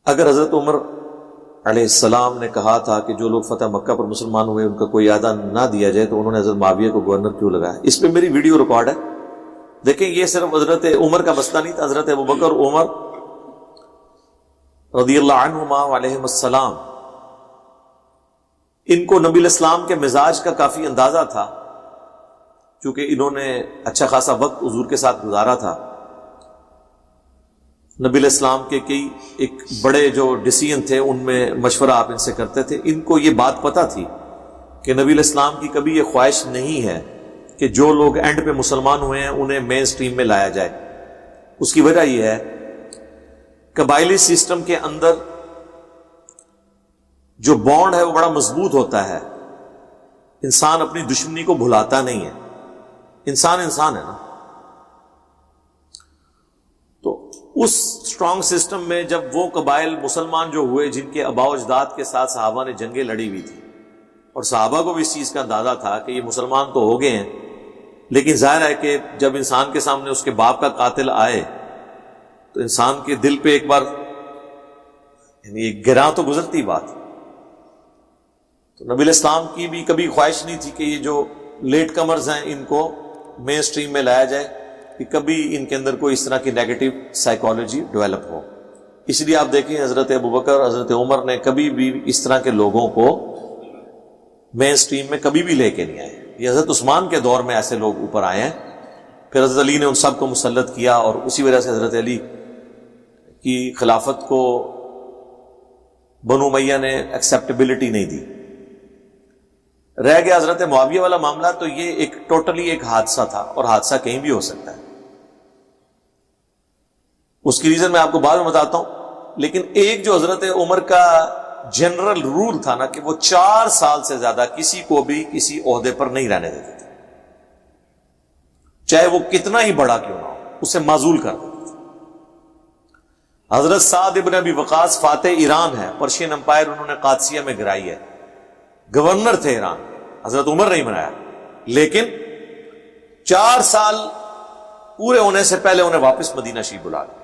اگر حضرت عمر علیہ السلام نے کہا تھا کہ جو لوگ فتح مکہ پر مسلمان ہوئے ان کا کوئی اعادہ نہ دیا جائے تو انہوں نے حضرت معاویہ کو گورنر کیوں لگایا؟ اس پہ میری ویڈیو ریکارڈ ہے، دیکھیں. یہ صرف حضرت عمر کا مسئلہ نہیں تھا، حضرت ابوبکر عمر رضی اللہ عنہما علیہم السلام، ان کو نبی الاسلام کے مزاج کا کافی اندازہ تھا، چونکہ انہوں نے اچھا خاصا وقت حضور کے ساتھ گزارا تھا. نبی علیہ السلام کے کئی ایک بڑے جو ڈیسیژن تھے ان میں مشورہ آپ ان سے کرتے تھے. ان کو یہ بات پتہ تھی کہ نبی علیہ السلام کی کبھی یہ خواہش نہیں ہے کہ جو لوگ اینڈ پہ مسلمان ہوئے ہیں انہیں مین سٹریم میں لایا جائے. اس کی وجہ یہ ہے قبائلی سسٹم کے اندر جو بانڈ ہے وہ بڑا مضبوط ہوتا ہے. انسان اپنی دشمنی کو بھلاتا نہیں ہے، انسان انسان ہے نا. تو اس اسٹرانگ سسٹم میں جب وہ قبائل مسلمان جو ہوئے جن کے آباء و اجداد کے ساتھ صحابہ نے جنگیں لڑی ہوئی تھی، اور صحابہ کو بھی اس چیز کا اندازہ تھا کہ یہ مسلمان تو ہو گئے ہیں، لیکن ظاہر ہے کہ جب انسان کے سامنے اس کے باپ کا قاتل آئے تو انسان کے دل پہ ایک بار یعنی ایک گراں تو گزرتی بات. تو نبی علیہ السلام کی بھی کبھی خواہش نہیں تھی کہ یہ جو لیٹ کمرز ہیں ان کو مین سٹریم میں لایا جائے، کہ کبھی ان کے اندر کوئی اس طرح کی نیگیٹو سائیکالوجی ڈیولپ ہو. اس لیے آپ دیکھیں حضرت ابوبکر حضرت عمر نے کبھی بھی اس طرح کے لوگوں کو مین سٹریم میں کبھی بھی لے کے نہیں آئے. یہ حضرت عثمان کے دور میں ایسے لوگ اوپر آئے ہیں، پھر حضرت علی نے ان سب کو مسلط کیا، اور اسی وجہ سے حضرت علی کی خلافت کو بنو امیہ نے ایکسیپٹیبلٹی نہیں دی. رہ گیا حضرت معاویہ والا معاملہ، تو یہ ایک ٹوٹلی ایک حادثہ تھا، اور حادثہ کہیں بھی ہو سکتا ہے. اس کی ریزن میں آپ کو بعد میں بتاتا ہوں. لیکن ایک جو حضرت عمر کا جنرل رول تھا نا کہ وہ 4 سال سے زیادہ کسی کو بھی کسی عہدے پر نہیں رہنے دیتے تھے، چاہے وہ کتنا ہی بڑا کیوں نہ ہو، اسے معزول کر دیتے تھے. حضرت سعد ابن ابی وقاص فاتح ایران ہے، پرشین امپائر انہوں نے قادسیہ میں گرائی ہے، گورنر تھے ایران، حضرت عمر نہیں بنایا، لیکن 4 سال پورے ہونے سے پہلے انہیں واپس مدینہ شریف بلا لیا.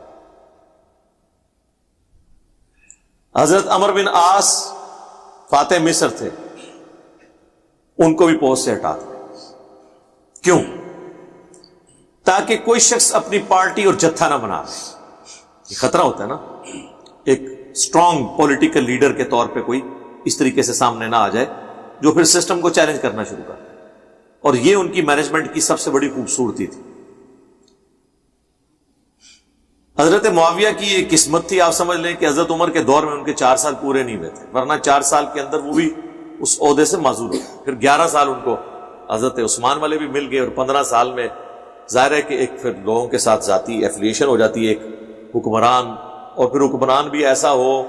حضرت عمر بن عاص فاتح مصر تھے، ان کو بھی پوسٹ سے ہٹا دیا. کیوں؟ تاکہ کوئی شخص اپنی پارٹی اور جتھا نہ بنا لے. یہ خطرہ ہوتا ہے نا، ایک اسٹرانگ پولیٹیکل لیڈر کے طور پہ کوئی اس طریقے سے سامنے نہ آ جائے جو پھر سسٹم کو چیلنج کرنا شروع کر. اور یہ ان کی مینجمنٹ کی سب سے بڑی خوبصورتی تھی. حضرت معاویہ کی یہ قسمت تھی، آپ سمجھ لیں کہ حضرت عمر کے دور میں ان کے 4 سال پورے نہیں ہوئے تھے، ورنہ 4 سال کے اندر وہ بھی اس عہدے سے معزول ہوئے. پھر 11 سال ان کو حضرت عثمان والے بھی مل گئے، اور 15 سال میں ظاہر ہے کہ ایک پھر لوگوں کے ساتھ ذاتی ایفیلیشن ہو جاتی ہے، ایک حکمران، اور پھر حکمران بھی ایسا ہو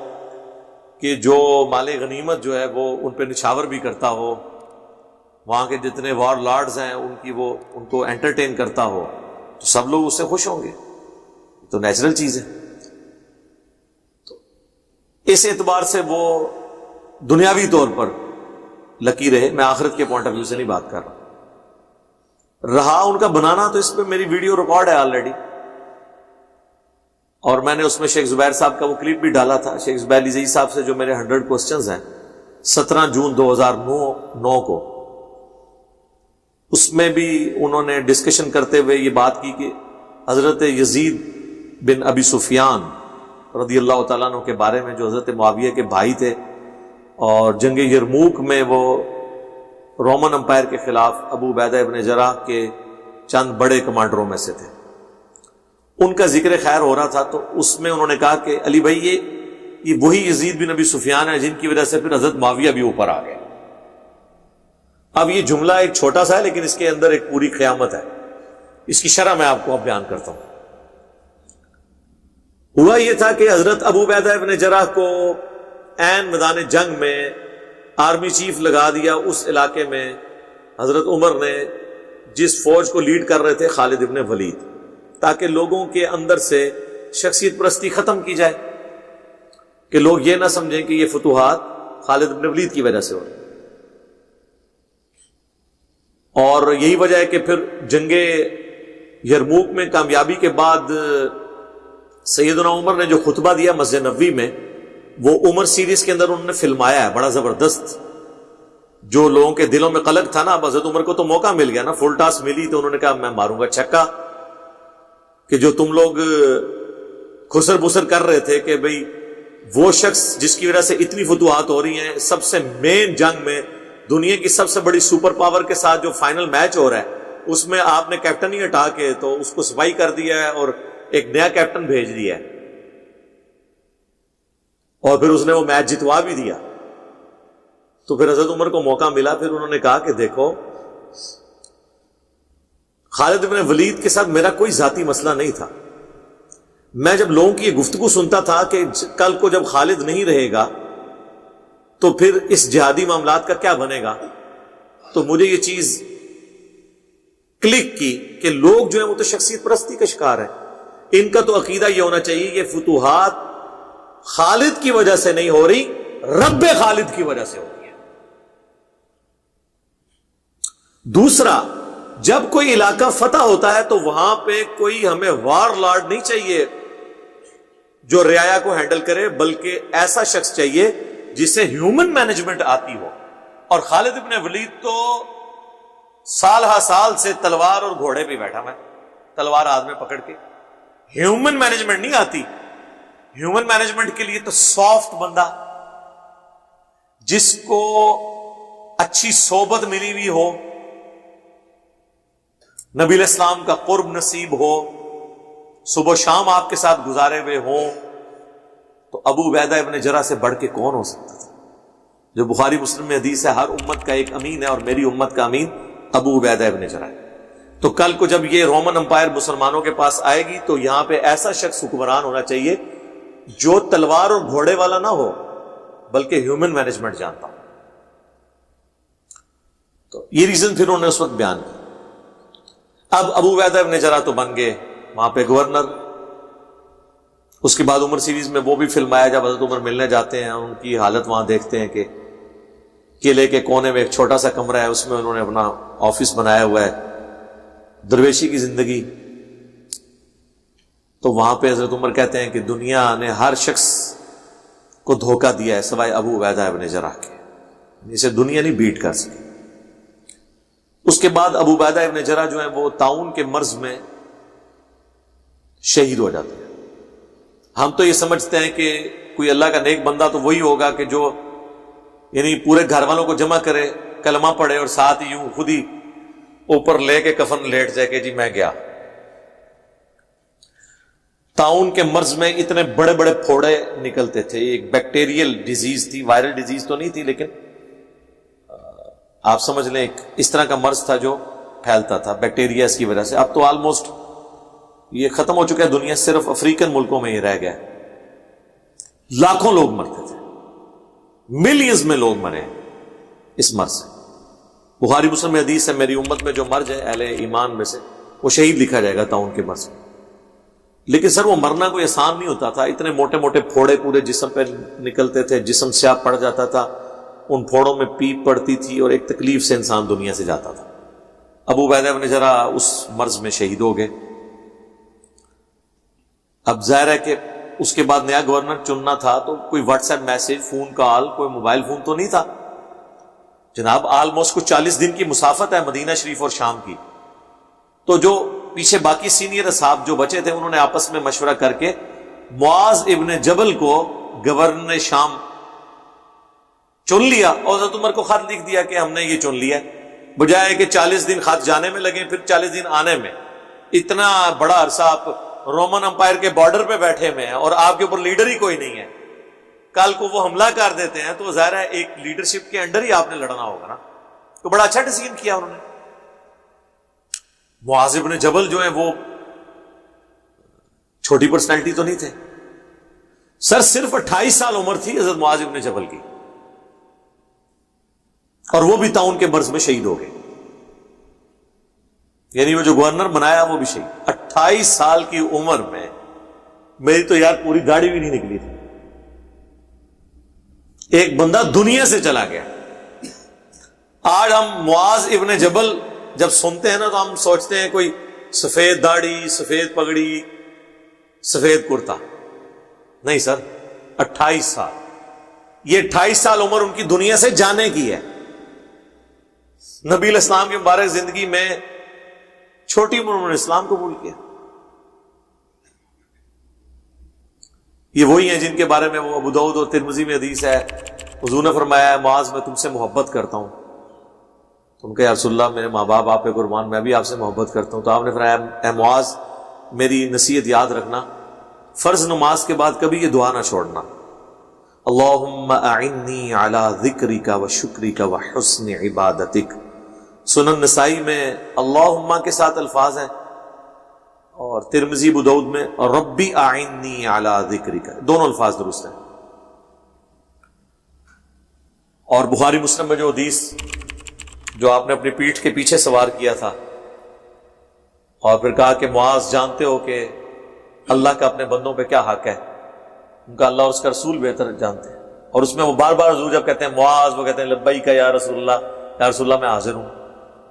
کہ جو مال غنیمت جو ہے وہ ان پہ نچھاور بھی کرتا ہو، وہاں کے جتنے وار لارڈز ہیں ان کی وہ ان کو انٹرٹین کرتا ہو، تو سب لوگ اس سے خوش ہوں گے. تو نیچرل چیز ہے. تو اس اعتبار سے وہ دنیاوی طور پر لکی رہے. میں آخرت کے پوائنٹ آف ویو سے نہیں بات کر رہا ان کا بنانا. تو اس پہ میری ویڈیو ریکارڈ ہے آلریڈی، اور میں نے اس میں شیخ زبیر صاحب کا وہ کلپ بھی ڈالا تھا. شیخ زبیر علی صاحب سے جو میرے 100 کوسچنز ہیں 17 جون 2009 کو، اس میں بھی انہوں نے ڈسکشن کرتے ہوئے یہ بات کی کہ حضرت یزید بن ابی سفیان رضی اللہ تعالیٰ عنہ کے بارے میں، جو حضرت معاویہ کے بھائی تھے، اور جنگ یرموک میں وہ رومن امپائر کے خلاف ابو عبیدہ ابن جراح کے چند بڑے کمانڈروں میں سے تھے. ان کا ذکر خیر ہو رہا تھا، تو اس میں انہوں نے کہا کہ علی بھائی یہ وہی یزید بن ابی سفیان ہے جن کی وجہ سے پھر حضرت معاویہ بھی اوپر آ گئے. اب یہ جملہ ایک چھوٹا سا ہے، لیکن اس کے اندر ایک پوری قیامت ہے. اس کی شرح میں آپ کو اب بیان کرتا ہوں. ہوا یہ تھا کہ حضرت ابو عبیدہ ابن جراح کو عین میدان جنگ میں آرمی چیف لگا دیا. اس علاقے میں حضرت عمر نے جس فوج کو لیڈ کر رہے تھے خالد ابن ولید، تاکہ لوگوں کے اندر سے شخصیت پرستی ختم کی جائے، کہ لوگ یہ نہ سمجھیں کہ یہ فتوحات خالد ابن ولید کی وجہ سے ہو رہی. اور یہی وجہ ہے کہ پھر جنگ یرموک میں کامیابی کے بعد سیدنا عمر نے جو خطبہ دیا مسجد نبوی میں، وہ عمر سیریز کے اندر انہوں نے فلمایا ہے بڑا زبردست. جو لوگوں کے دلوں میں قلق تھا نا، اب حضرت عمر کو تو موقع مل گیا نا، فل ٹاس ملی تو انہوں نے کہا میں ماروں گا چھکا. کہ جو تم لوگ خسر بسر کر رہے تھے کہ بھئی وہ شخص جس کی وجہ سے اتنی فتوحات ہو رہی ہیں، سب سے مین جنگ میں دنیا کی سب سے بڑی سپر پاور کے ساتھ جو فائنل میچ ہو رہا ہے، اس میں آپ نے کیپٹن ہی ہٹا کے تو اس کو صفائی کر دیا ہے اور ایک نیا کیپٹن بھیج دیا ہے، اور پھر اس نے وہ میچ جتوا بھی دیا. تو پھر حضرت عمر کو موقع ملا، پھر انہوں نے کہا کہ دیکھو خالد بن ولید کے ساتھ میرا کوئی ذاتی مسئلہ نہیں تھا. میں جب لوگوں کی یہ گفتگو سنتا تھا کہ کل کو جب خالد نہیں رہے گا تو پھر اس جہادی معاملات کا کیا بنے گا، تو مجھے یہ چیز کلک کی کہ لوگ جو ہیں وہ تو شخصیت پرستی کا شکار ہیں. ان کا تو عقیدہ یہ ہونا چاہیے کہ فتوحات خالد کی وجہ سے نہیں ہو رہی، رب خالد کی وجہ سے ہو رہی ہے. دوسرا، جب کوئی علاقہ فتح ہوتا ہے تو وہاں پہ کوئی ہمیں وار لارڈ نہیں چاہیے جو رعایا کو ہینڈل کرے، بلکہ ایسا شخص چاہیے جسے ہیومن مینجمنٹ آتی ہو. اور خالد ابن ولید تو سال ہا سال سے تلوار اور گھوڑے پہ بیٹھا میں، تلوار ہاتھ میں پکڑ کے. ہیومن مینجمنٹ نہیں آتی. ہیومن مینجمنٹ کے لیے تو سافٹ بندہ جس کو اچھی صحبت ملی ہوئی ہو، نبی علیہ السلام کا قرب نصیب ہو، صبح و شام آپ کے ساتھ گزارے ہوئے ہوں. تو ابو عبیدہ ابن جرح سے بڑھ کے کون ہو سکتا تھا؟ جو بخاری مسلم میں حدیث ہے ہر امت کا ایک امین ہے، اور میری امت کا امین ابو عبیدہ ابن جرح ہے. تو کل کو جب یہ رومن امپائر مسلمانوں کے پاس آئے گی تو یہاں پہ ایسا شخص حکمران ہونا چاہیے جو تلوار اور گھوڑے والا نہ ہو بلکہ ہیومن مینجمنٹ جانتا ہو. تو یہ ریزن پھر انہوں نے اس وقت بیان کی. اب ابو عبیدہ ابن جرح تو بن گئے وہاں پہ گورنر. اس کے بعد عمر سیریز میں وہ بھی فلم آیا جب حضرت عمر ملنے جاتے ہیں، ان کی حالت وہاں دیکھتے ہیں کہ قلعے کے کونے میں ایک چھوٹا سا کمرہ ہے، اس میں انہوں نے اپنا آفس بنایا ہوا ہے، درویشی کی زندگی. تو وہاں پہ حضرت عمر کہتے ہیں کہ دنیا نے ہر شخص کو دھوکہ دیا ہے سوائے ابو عبیدہ ابن جرح کے، اسے دنیا نہیں بیٹ کر سکی. اس کے بعد ابو عبیدہ ابن جرح جو ہیں وہ طاعون کے مرض میں شہید ہو جاتے ہیں. ہم تو یہ سمجھتے ہیں کہ کوئی اللہ کا نیک بندہ تو وہی ہوگا کہ جو یعنی پورے گھر والوں کو جمع کرے، کلمہ پڑھے اور ساتھ یوں خود ہی اوپر لے کے کفن لیٹ جائے کہ جی میں گیا. طاعون کے مرض میں اتنے بڑے بڑے پھوڑے نکلتے تھے. ایک بیکٹیریل ڈیزیز تھی، وائرل ڈیزیز تو نہیں تھی، لیکن آپ سمجھ لیں ایک اس طرح کا مرض تھا جو پھیلتا تھا بیکٹیریا کی وجہ سے. اب تو آلموسٹ یہ ختم ہو چکا ہے دنیا، صرف افریقن ملکوں میں یہ رہ گیا. لاکھوں لوگ مرتے تھے، ملینز میں لوگ مرے اس مرض سے. بخاری مسلم میں حدیث ہے میری امت میں جو مر جائے اہل ایمان میں سے وہ شہید لکھا جائے گا طاعون کے مرض میں. لیکن سر وہ مرنا کوئی آسان نہیں ہوتا تھا. اتنے موٹے موٹے پھوڑے پورے جسم پہ نکلتے تھے، جسم سیاہ پڑ جاتا تھا، ان پھوڑوں میں پیپ پڑتی تھی اور ایک تکلیف سے انسان دنیا سے جاتا تھا. ابو عبیدہ ابن جرح اس مرض میں شہید ہو گئے. اب ظاہر ہے کہ اس کے بعد نیا گورنر چننا تھا تو کوئی what's app message, phone call, کوئی موبائل فون تو نہیں تھا جناب. آلموسٹ کچھ 40 دن کی مسافت ہے مدینہ شریف اور شام کی. تو جو پیچھے باقی سینئر اصحاب جو بچے تھے انہوں نے آپس میں مشورہ کر کے معاذ ابن جبل کو گورنر شام چن لیا اور حضرت عمر کو خط لکھ دیا کہ ہم نے یہ چن لیا ہے، بجائے کہ 40 دن خط جانے میں لگے پھر 40 دن آنے میں. اتنا بڑا عرصہ آپ رومن امپائر کے بارڈر پہ بیٹھے ہوئے ہیں اور آپ کے اوپر لیڈر ہی کوئی نہیں ہے. کل کو وہ حملہ کر دیتے ہیں تو ظاہر ہے ایک لیڈرشپ کے انڈر ہی آپ نے لڑنا ہوگا نا. تو بڑا اچھا ڈیسیژن کیا انہوں نے. معاذ ابن جبل جو ہیں وہ چھوٹی پرسنالٹی تو نہیں تھے سر. صرف 28 سال عمر تھی حضرت معاذ ابن جبل کی اور وہ بھی طاعون کے مرض میں شہید ہو گئے. یعنی وہ جو گورنر بنایا وہ بھی شہید. 28 سال کی عمر میں میری تو یار پوری گاڑی بھی نہیں نکلی تھی. ایک بندہ دنیا سے چلا گیا. آج ہم معاذ ابن جبل جب سنتے ہیں نا تو ہم سوچتے ہیں کوئی سفید داڑھی، سفید پگڑی، سفید کرتا. نہیں سر، 28 سال. یہ 28 سال عمر ان کی دنیا سے جانے کی ہے. نبی علیہ السلام کی مبارک زندگی میں چھوٹی عمر میں اسلام قبول کیا. یہ وہی ہیں جن کے بارے میں وہ ابو داؤد اور ترمذی میں حدیث ہے, حضور نے فرمایا معاذ میں تم سے محبت کرتا ہوں. تم کہ یا رسول اللہ میرے ماں باپ آپ پہ قربان, میں بھی آپ سے محبت کرتا ہوں. تو آپ نے فرمایا اے معاذ میری نصیحت یاد رکھنا, فرض نماز کے بعد کبھی یہ دعا نہ چھوڑنا, اللہم اعنی علی ذکرک و شکرک و حسن عبادتک. سنن نسائی میں اللہم کے ساتھ الفاظ ہیں, اور ترمذی ابو داؤد میں ربی اعنی علی ذکرک, دونوں الفاظ درست ہیں. اور بخاری مسلم میں جو حدیث جو آپ نے اپنی پیٹھ کے پیچھے سوار کیا تھا اور پھر کہا کہ معاذ جانتے ہو کہ اللہ کا اپنے بندوں پہ کیا حق ہے, ان کا اللہ اور اس کا رسول بہتر جانتے ہیں. اور اس میں وہ بار بار حضور جب کہتے ہیں معاذ, وہ کہتے ہیں لبیک یا رسول اللہ, یا رسول اللہ میں حاضر ہوں.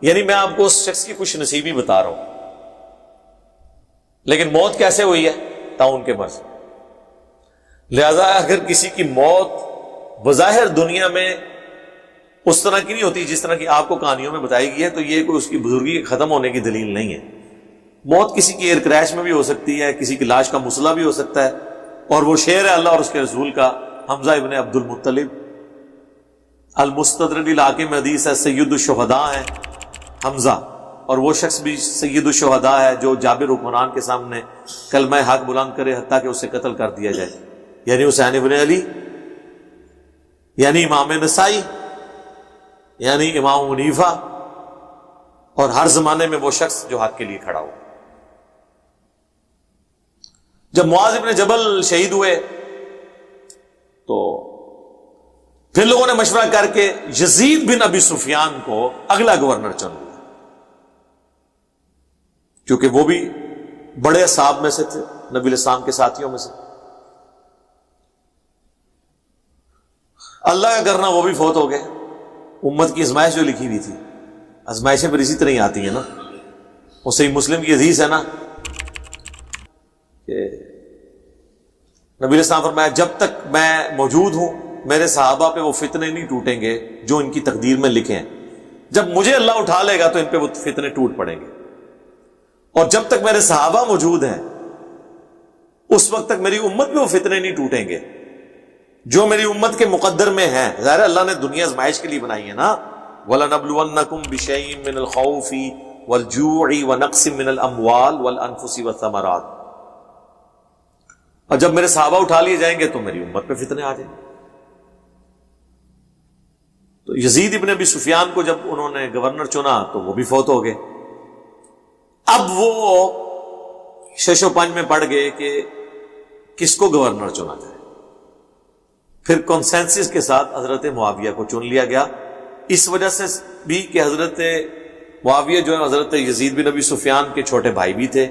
یعنی میں آپ کو اس شخص کی خوش نصیبی بتا رہا ہوں. لیکن موت کیسے ہوئی ہے؟ تعاون کے مرض. لہذا اگر کسی کی موت بظاہر دنیا میں اس طرح کی نہیں ہوتی جس طرح کی آپ کو کہانیوں میں بتائی گئی ہے, تو یہ کوئی اس کی بزرگی ختم ہونے کی دلیل نہیں ہے. موت کسی کی ایئر کریش میں بھی ہو سکتی ہے, کسی کی لاش کا مسئلہ بھی ہو سکتا ہے. اور وہ شعر ہے اللہ اور اس کے رسول کا, حمزہ ابن عبد المطلب, المستدرک علاقے میں حدیث ہے سید الشہداء ہیں حمزہ, اور وہ شخص بھی سید الشہداء ہے جو جابر حکمران کے سامنے کلمہ حق بلند کرے حتیٰ کہ اسے قتل کر دیا جائے. یعنی حسین ابن علی, یعنی امام نسائی, یعنی امام حنیفہ, اور ہر زمانے میں وہ شخص جو حق کے لیے کھڑا ہو. جب معاذ ابن جبل شہید ہوئے تو پھر لوگوں نے مشورہ کر کے یزید بن ابی سفیان کو اگلا گورنر چن لیا, کیونکہ وہ بھی بڑے اصحاب میں سے تھے, نبی علیہ السلام کے ساتھیوں میں سے. اللہ کا کرنا وہ بھی فوت ہو گئے. امت کی ازمائش جو لکھی ہوئی تھی, ازمائشیں پھر اسی طرح ہی آتی ہیں نا. وہ صحیح مسلم کی حدیث ہے نا کہ نبی علیہ السلام فرمایا جب تک میں موجود ہوں میرے صحابہ پہ وہ فتنے نہیں ٹوٹیں گے جو ان کی تقدیر میں لکھے ہیں. جب مجھے اللہ اٹھا لے گا تو ان پہ وہ فتنے ٹوٹ پڑیں گے, اور جب تک میرے صحابہ موجود ہیں اس وقت تک میری امت میں وہ فتنے نہیں ٹوٹیں گے جو میری امت کے مقدر میں ہیں. ظاہر اللہ نے دنیا آزمائش کے لیے بنائی ہے نا, وَلَنَبْلُوَنَّكُمْ بِشَيْءٍ مِّنَ الْخَوْفِ وَالْجُوعِ وَنَقْصٍ مِّنَ الْأَمْوَالِ وَالْأَنفُسِ وَالثَّمَرَاتِ. اور جب میرے صحابہ اٹھا لیے جائیں گے تو میری امت پہ فتنے آ جائیں گے. تو یزید ابن ابی سفیان کو جب انہوں نے گورنر چنا تو وہ بھی فوت ہو گئے. اب وہ شش و پنج میں پڑ گئے کہ کس کو گورنر چنا جائے. پھر کنسنسس کے ساتھ حضرت معاویہ کو چن لیا گیا, اس وجہ سے بھی کہ حضرت معاویہ جو ہے حضرت یزید بن ابی سفیان کے چھوٹے بھائی بھی تھے,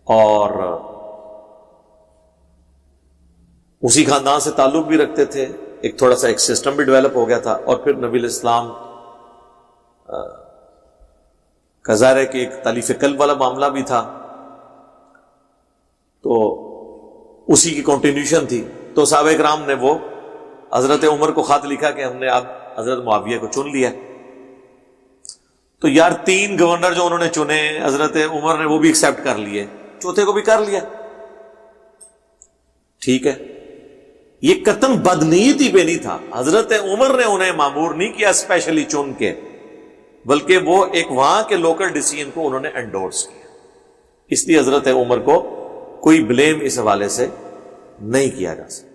اور اسی خاندان سے تعلق بھی رکھتے تھے. ایک تھوڑا سا ایک سسٹم بھی ڈیولپ ہو گیا تھا. اور پھر نبی علیہ السلام کا ظاہر ہے کہ ایک تالیف قلب والا معاملہ بھی تھا, تو اسی کی کنٹینیوشن تھی. تو صحابہ کرام نے وہ حضرت عمر کو خط لکھا کہ ہم نے اب حضرت معاویہ کو چن لیا. تو یار 3 گورنر جو انہوں نے چنے حضرت عمر نے وہ بھی ایکسپٹ کر لیے, چوتھے کو بھی کر لیا. ٹھیک ہے, یہ قطعاً بدنیتی پہ نہیں تھا. حضرت عمر نے انہیں مامور نہیں کیا اسپیشلی چن کے, بلکہ وہ ایک وہاں کے لوکل ڈیسیژن کو انہوں نے انڈورس کیا. اس لیے حضرت عمر کو کوئی بلیم اس حوالے سے نہیں کیا جا سکتا.